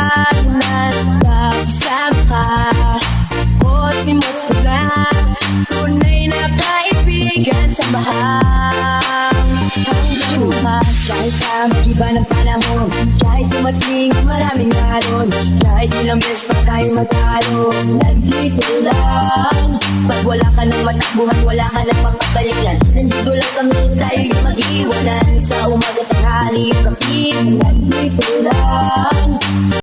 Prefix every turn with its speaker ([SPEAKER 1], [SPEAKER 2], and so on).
[SPEAKER 1] hangganan kasama ka. Ko't imot ko na tunay na kaibigan, samahang hanggang bukas. Kahit sa mag-iba ng panahon, kahit dumating maraming alon, kahit ilang beses pa tayo magtalo, nandito lang. Pag wala ka ng matakbuhan, wala ka ng mapapalikan, nandito lang kami, tayo'y mag-iwanan. Sa umaga tanghali, gabi, nandito lang.